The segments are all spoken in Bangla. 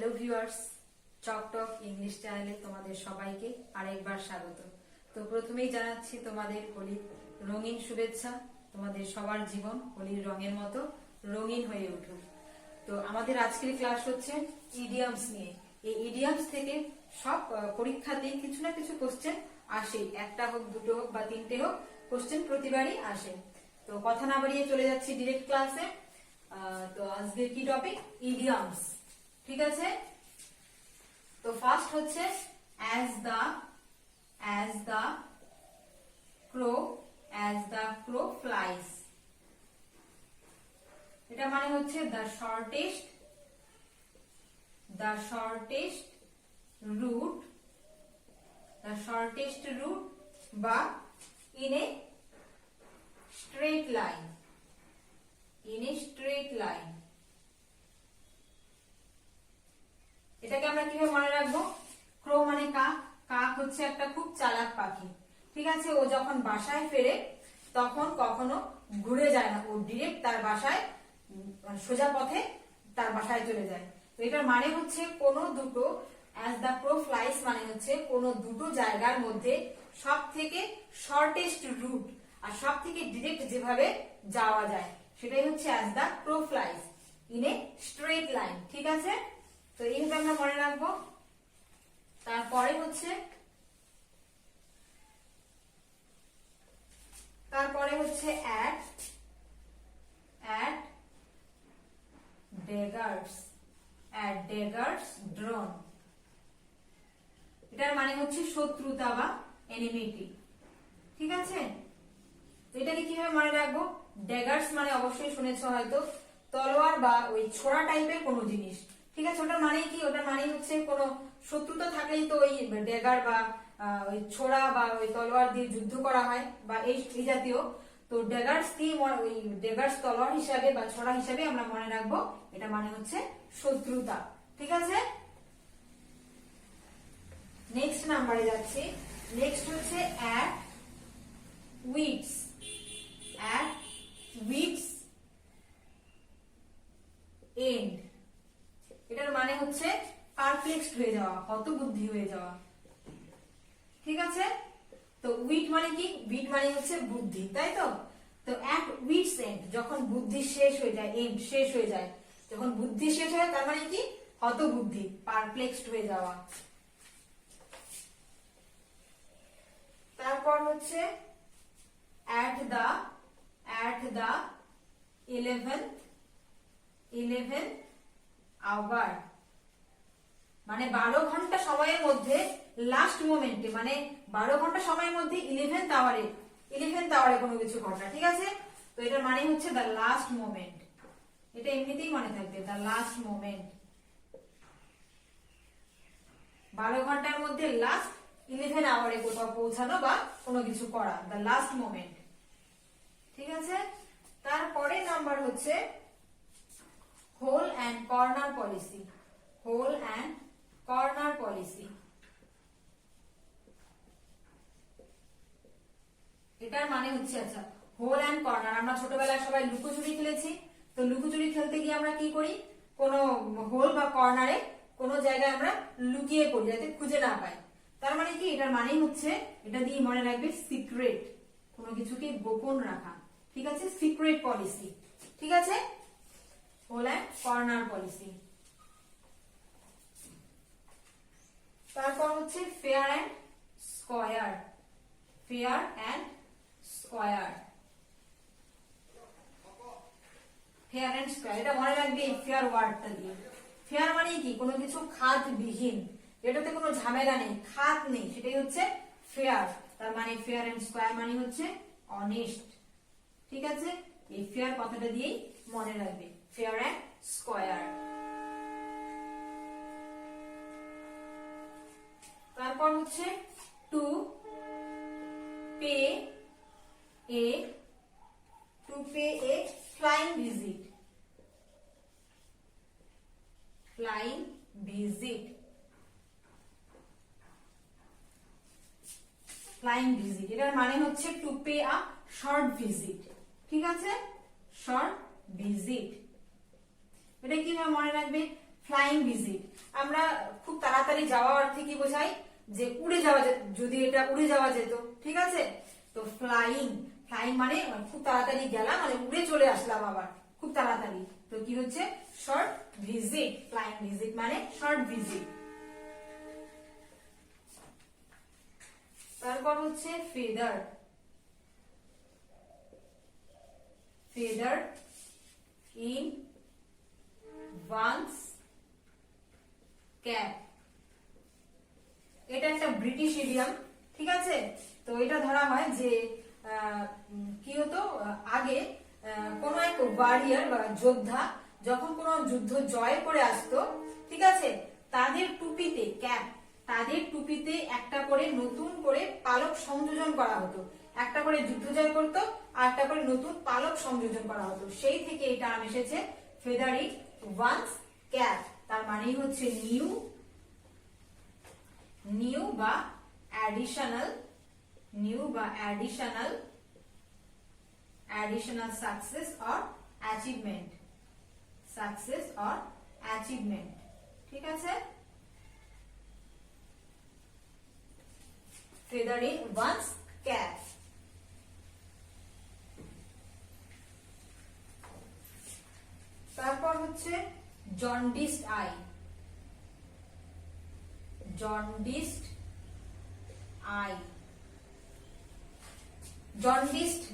হ্যালো ভিউয়ার্স, চক টক ইংলিশ চ্যানেলে তোমাদের সবাইকে আরেকবার স্বাগত। তো প্রথমেই জানাচ্ছি তোমাদের হোলির রঙিন শুভেচ্ছা। তোমাদের সবার জীবন হোলির রঙের মতো রঙিন হয়ে উঠুক। তো আমাদের আজকের ক্লাস হচ্ছে ইডিয়ামস নিয়ে। এই ইডিয়ামস থেকে সব পরীক্ষাতেই কিছু না কিছু কোশ্চেন আসে, একটা হোক, দুটো হোক বা তিনটে হোক, কোশ্চেন প্রতিবারই আসে। তো কথা না বাড়িয়ে চলে যাচ্ছি ডিরেক্ট ক্লাসে। তো আজকের কি টপিক? ইডিয়ামস। ঠিক আছে, তো ফার্স্ট হচ্ছে as the crow flies। এটা মানে হচ্ছে the shortest route বা in a straight line। এটাকে আমরা কিভাবে মনে রাখবো? ক্রো মানে কাক। কাক হচ্ছে একটা খুব চালাক পাখি। ঠিক আছে, ও যখন বাসায় ফেরে তখন কখনো ঘুরে যায় না, ও ডিরেক্ট তার বাসায় সোজা পথে তার বাসায় চলে যায়। তো এটার মানে হচ্ছে কোনো দুটো, as the crow flies মানে হচ্ছে কোনো দুটো জায়গার মধ্যে সব থেকে শর্টেস্ট রুট আর সব থেকে ডিরেক্ট যেভাবে যাওয়া যায় সেটাই হচ্ছে as the crow flies in a straight line। ঠিক আছে, তো এইভাবে আমরা মনে রাখবো। তারপরে হচ্ছে at daggers drawn। এটার মানে হচ্ছে শত্রুতা বা এনিমিটি। ঠিক আছে, তো এটাকে কিভাবে মনে রাখবো? ড্যাগার্স মানে অবশ্যই শুনেছো হয়তো, তলোয়ার বা ওই ছোড়া টাইপের কোনো জিনিস। ঠিক আছে, ওটার মানে কি? ওটার মানে হচ্ছে কোনো শত্রুতা থাকলেই তো ওই ড্যাগার বা ওই ছোড়া বা ওই তলোয়ার দিয়ে যুদ্ধ করা হয় বা এই জাতীয়। তো ড্যাগার্স দিয়ে ওই ড্যাগার্স তলোয়ার হিসাবে বা ছোড়া হিসাবে আমরা মনে রাখবো, এটা মানে হচ্ছে শত্রুতা। ঠিক আছে, নেক্সট নাম্বারে যাচ্ছি। নেক্সট হচ্ছে at wits end। এটার মানে হচ্ছে পারপ্লেক্সড হয়ে যাওয়া, হতবুদ্ধি হয়ে যাওয়া। ঠিক আছে, তো উইট মানে কি? উইট মানে হচ্ছে বুদ্ধি, তাই তো? তো at wits end যখন বুদ্ধি শেষ হয়ে যায়, এন্ড শেষ হয়ে যায়, যখন বুদ্ধি শেষ হয় তার মানে কি? হতবুদ্ধি, পারপ্লেক্সড হয়ে যাওয়া। তারপর হচ্ছে at the 11th hour মানে 12 ঘন্টা সময়ের মধ্যে লাস্ট মোমেন্টে, মানে 12 ঘন্টা সময়ের মধ্যে 11th আওয়ারে কোনো কিছু ঘটনা। ঠিক আছে, তো এটা মানে হচ্ছে দ্য লাস্ট মোমেন্ট। এটা এমনিতেই মনে থাকবে, দ্য লাস্ট মোমেন্ট। 12 ঘন্টার মধ্যে লাস্ট 11 আওয়ারে কোথাও পৌঁছানো বা কোনো কিছু করা, দ্য লাস্ট মোমেন্ট। ঠিক আছে, তারপরে নাম্বার হচ্ছে হোল অ্যান্ড কর্নার পলিসি। এটার মানে হচ্ছে, আচ্ছা, হোল অ্যান্ড কর্নার, আমরা ছোটবেলায় সবাই লুকোচুরি খেলেছি। তো লুকোচুরি খেলতে গিয়ে আমরা কি করি? কোনো হোল বা কর্নারে কোনো জায়গায় আমরা লুকিয়ে পড়ি যাতে খুঁজে না পাই। তার মানে কি? এটার মানে হচ্ছে, এটা দিয়ে মনে রাখবে সিক্রেট, কোনো কিছুকে গোপন রাখা। ঠিক আছে, সিক্রেট পলিসি। ঠিক আছে, হোল অ্যান্ড কর্নার পলিসি। তারপর হচ্ছে ফেয়ার অ্যান্ড স্কয়ার। এটা মনে রাখবে ফেয়ার ওয়ার্ডটা দিয়ে। ফেয়ার মানে কি? কোনো কিছু খাতবিহীন, যেটাতে কোনো ঝামেলা নেই, খাত নেই, সেটাই হচ্ছে ফেয়ার। তার মানে ফেয়ার অ্যান্ড স্কয়ার মানে হচ্ছে অনেস্ট। ঠিক আছে, এই ফেয়ার কথাটা দিয়েই মনে রাখবে, ফেয়ার অ্যান্ড স্কয়ার। তারপর হচ্ছে to pay A flying visit. এটার মানে হচ্ছে to pay a short visit. ঠিক আছে, শর্ট ভিজিট। এটা কিভাবে মনে রাখবে? ফ্লাইং ভিজিট, আমরা খুব তাড়াতাড়ি যাওয়া অর্থে কি বোঝাই, যে উড়ে যাওয়া, যদি এটা উড়ে যাওয়া যেত, ঠিক আছে। তো ফ্লাইং, ফ্লাইং মানে খুব তাড়াতাড়ি গেলাম, মানে উড়ে চলে আসলাম আবার খুব তাড়াতাড়ি, তো কি হচ্ছে শর্ট ভিজিট। ফ্লাইং ভিজিট মানে শর্ট ভিজিট। তারপর হচ্ছে feather, feather in once cap, এটা একটা ব্রিটিশ ইডিয়াম, ঠিক আছে। তো এটা ধরা হয় যে কি হতো আগে, কোন এক ওয়ারিয়ার বা যোদ্ধা যখন কোন যুদ্ধ জয় করে আসতো, ঠিক আছে, তাদের টুপিতে, ক্যাপ, তাদের টুপিতে একটা করে নতুন করে পালক সংযোজন করা হতো। একটা করে যুদ্ধ জয় করতো আর একটা করে নতুন পালক সংযোজন করা হতো, সেই থেকে এটা নাম এসেছে ফেদার ইন ওয়ান্স ক্যাপ। তার মানেই হচ্ছে নিউ, নিউ বা অ্যাডিশনাল, নিউ বা additional, additional success or achievement, success or achievement, ঠিক আছে। feather in one's cap। তারপর হচ্ছে জন্ডিসড আই, জন্ডিসড আই।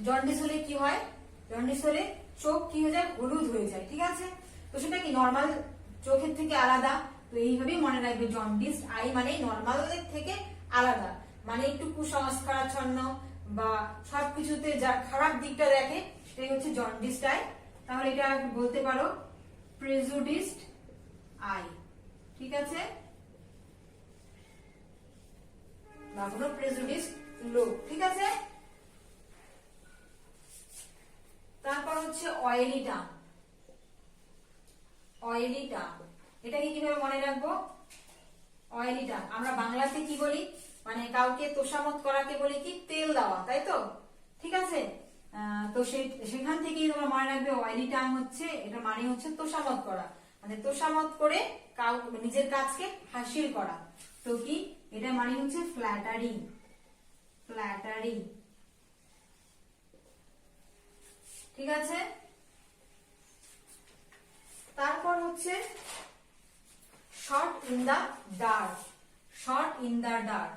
জন্ডিস হলে কি হয়, জন্ডিস হলে চোখ কি হয়ে যায়, হলুদ হয়ে যায়, ঠিক আছে। তো সেটা কি নর্মাল চোখের থেকে আলাদা, তো এইভাবেই মনে রাখবে, জন্ডিস আই মানে নর্মালের থেকে আলাদা, মানে একটু কুসংস্কারাচ্ছন্ন বা সবকিছুতে যা খারাপ দিকটা দেখে সেটাই হচ্ছে জন্ডিস আই। তাহলে এটা বলতে পারো প্রেজুডিসড আই, ঠিক আছে, বা কোনো প্রেজুডিসড লোক, ঠিক আছে। তারপর হচ্ছে অয়েলি টাং, অয়েলি টাং, এটাকে কিভাবে মনে রাখবো, অয়েলি টাং আমরা বাংলাতে কি বলি, মানে কাউকে তোষামত করাকে বলি কি তেল দেওয়া, তাই তো, ঠিক আছে। তো সেখান থেকেই তোমরা মনে রাখবে অয়েলি টাং হচ্ছে, এটা মানে হচ্ছে তোষামত করা, মানে তোষামত করে কাউ নিজের কাজকে হাসিল করা। তো কি এটা মানে হচ্ছে ফ্ল্যাটারিং, ফ্ল্যাটারিং, ঠিক আছে। তারপর হচ্ছে shot in the dark, shot in the dark,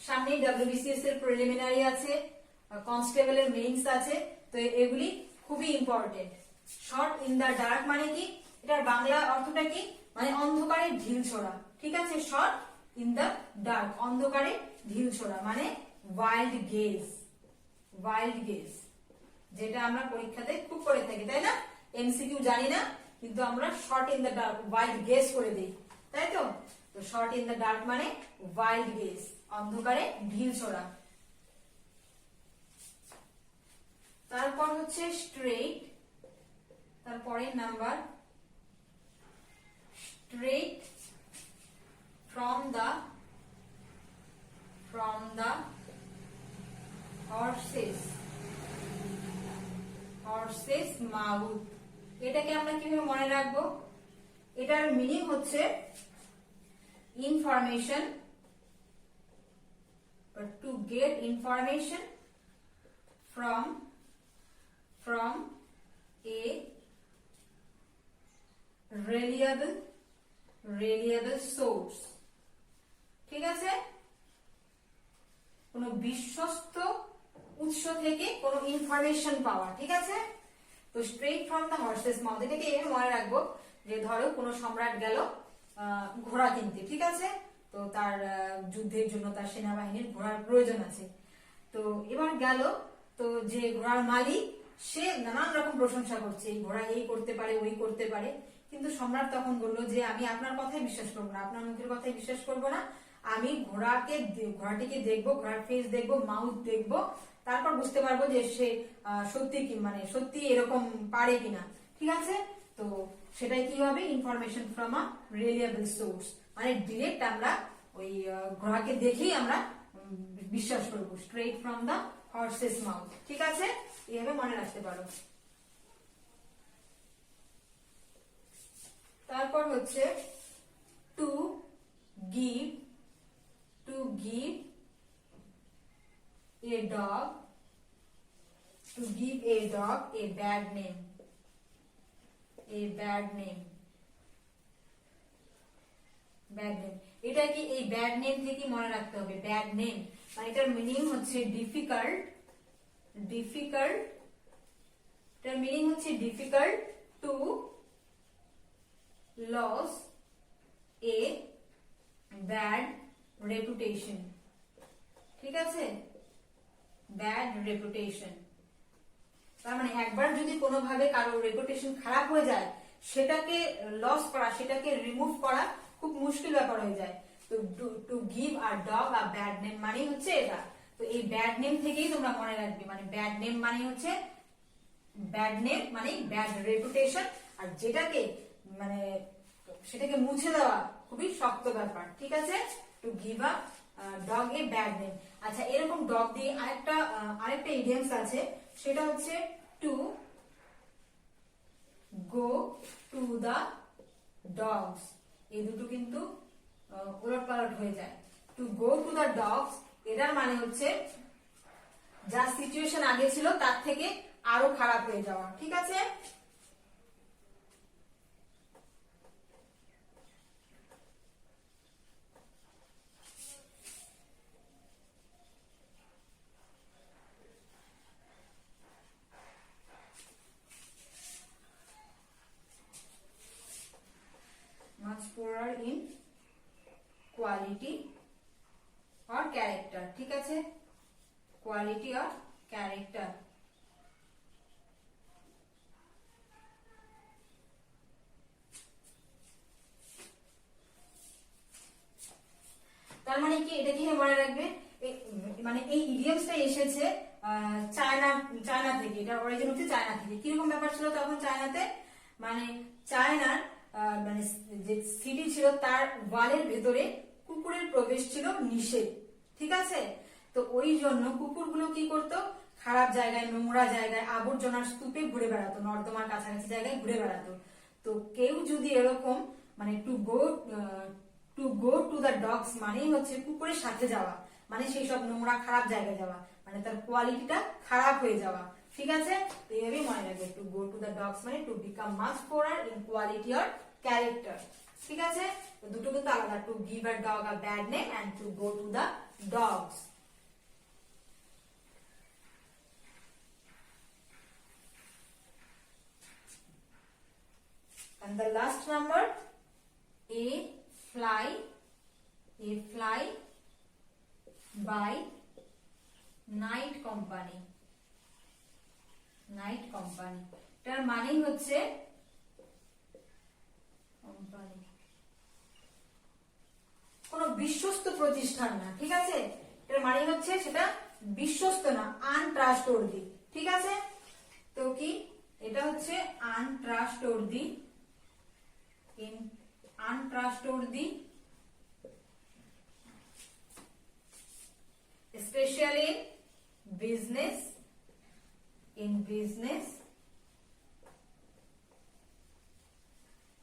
সামনে ডব্লিউবিসিএস এর প্রিলিমিনারি আছে, কনস্টেবল এর মেইনস আছে, তো এগুলি খুবই important. Shot in the dark মানে কি, এটার বাংলা অর্থটা কি, মানে অন্ধকারে ঢিল ছোড়া, ঠিক আছে। শট ইন দা ডার্ক, অন্ধকারে ঢিল ছোড়া, মানে ওয়াইল্ড গেজ, ওয়াইল্ড গেজ, যেটা আমরা পরীক্ষাতে খুব করে থাকি, তাই না, এমসিকিউ জানি না কিন্তু আমরা shot in the dark wild guess করে দিই, তাই তো। তো শট ইন দা ডার্ক মানে ওয়াইল্ড গেজ, অন্ধকারে ঢিল ছোড়া। তারপর হচ্ছে স্ট্রেইট, তারপরে number straight from the horse's mouth, এটাকে আমরা কিভাবে মনে রাখবো, এটার মিনিং হচ্ছে information, to get information from a reliable source, ঠিক আছে, কোন বিশ্বস্ত উৎস থেকে কোন ইনফরমেশন পাওয়া, ঠিক আছে। তো straight from the horse's mouth, এটাকে মনে রাখবো যে ধরো কোন সম্রাট গেল ঘোড়া কিনতে, ঠিক আছে, তো তার যুদ্ধের জন্য তার সেনাবাহিনীর ঘোড়ার প্রয়োজন আছে, তো এবার গেল, তো যে ঘোড়ার মালিক সে নানান রকম প্রশংসা করছে, এই ঘোড়া এই করতে পারে ওই করতে পারে, কিন্তু সম্রাট তখন বললো যে আমি আপনার কথাই বিশ্বাস করবো না, আপনার মুখের কথাই বিশ্বাস করবো না, আমি ঘোড়াটিকে দেখবো, ঘোড়ার ফেস দেখবো, মাউথ দেখবো, তারপর বুঝতে পারবো যে সে সত্যি কি, মানে সত্যি এরকম পারে কিনা, ঠিক আছে। তো সেটাই কি হবে, information from a reliable source, মানে ডিরেক্ট আমরা ওই ঘোড়াকে দেখেই আমরা বিশ্বাস করবো, straight from the horse's mouth. ঠিক আছে, এইভাবে মনে রাখতে পারো। তারপর হচ্ছে to give a dog a bad name, এটা কি এই ব্যাড নেম থেকে মনে রাখতে হবে। ব্যাড নেম মানে এটার মিনিং হচ্ছে ডিফিকাল্ট, এটার মিনিং হচ্ছে difficult to lose a bad reputation. ঠিক আছে, ব্যাড রেপুটেশন তার মানে একবার যদি কোনোভাবে কারো রেপুটেশন খারাপ হয়ে যায় সেটাকে লস করা, সেটাকে রিমুভ করা খুব মুশকিল ব্যাপার হয়ে যায়। তো two give a dog a bad name মানে হচ্ছে এটা। তো এই ব্যাড নেম থেকেই তোমরা মনে রাখবে, মানে ব্যাড নেম মানে হচ্ছে ব্যাড নেম মানে ব্যাড রেপুটেশন, আর যেটাকে মানে সেটাকে মুছে দেওয়া খুবই শক্ত ব্যাপার। ঠিক আছে, to give a dog a bad name. আচ্ছা, এরকম ডগ দিয়ে আরেকটা ইডিয়মস আছে, সেটা হচ্ছে to go to the dogs. এই দুটো কিন্তু উলটপালট হয়ে যায়। To go to the dogs এটার মানে হচ্ছে যা সিচুয়েশন আগে ছিল তার থেকে আরো খারাপ হয়ে যাওয়া। ঠিক আছে, much poorer in quality or character। ঠিক আছে, কোয়ালিটি or ক্যারেক্টার। তার মানে কি, এটা কি মনে রাখবে, মানে এই ইডিয়মসটা এসেছে চায়না থেকে, এটা অরিজিন হচ্ছে চায়না থেকে। কিরকম ব্যাপার ছিল তখন চায়নাতে, মানে চায়নার মানে যে সিটি ছিল তার ওয়ালের ভেতরে কুকুরের প্রবেশ ছিল নিষেধ। ঠিক আছে, তো ওই জন্য কুকুরগুলো কি করতো, খারাপ জায়গায়, নোংরা জায়গায়, আবর্জনার স্তূপে ঘুরে বেড়াতো, নর্দমার কাছাকাছি জায়গায় ঘুরে বেড়াতো। তো কেউ যদি এরকম মানে to go to the dogs মানেই হচ্ছে কুকুরের সাথে যাওয়া, মানে সেই সব নোংরা খারাপ জায়গায় যাওয়া, মানে তার কোয়ালিটিটা খারাপ হয়ে যাওয়া। ঠিক আছে, এইভাবেই মনে রাখবে, to go to the dogs মানে to become much poorer in quality or character. ঠিক আছে, তো দুটো কিন্তু আলাদা, to give a dog a bad name and to go to the dogs. And the last number, a fly by night company। এটার মানে হচ্ছে কোন বিশ্বস্ত প্রতিষ্ঠান না। ঠিক আছে, এটার মানে হচ্ছে সেটা বিশ্বস্ত না, আনট্রাস্টওয়ার্দি। ঠিক আছে, তো কি এটা হচ্ছে আনট্রাস্টওয়ার্দি, especially in business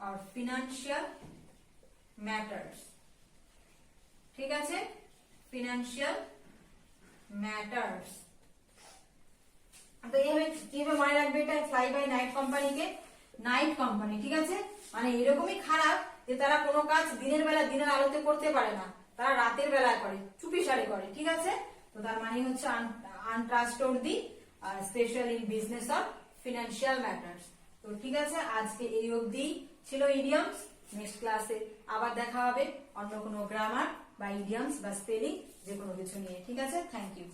or financial matters। ঠিক আছে, financial matters। তো এইভাবে কিভাবে মনে রাখবে এটা, ফ্লাই বাই নাইট কোম্পানিকে, নাইট কোম্পানি। ঠিক আছে, মানে এরকমই খারাপ যে তারা কোনো কাজ দিনের বেলা দিনের আলোতে করতে পারে না, তারা রাতের বেলায় করে, চুপিসারে করে। ঠিক আছে, তো তার মানে হচ্ছে untrustworthy, special in business or financial matters. তো ঠিক আছে, আজকে এই অবধি ছিল ইডিয়মস। নেক্সট ক্লাসে আবার দেখা হবে অন্য কোনো গ্রামার বা ইডিয়মস বা স্পেলিং যে কোনো কিছু নিয়ে। ঠিক আছে, থ্যাংক ইউ।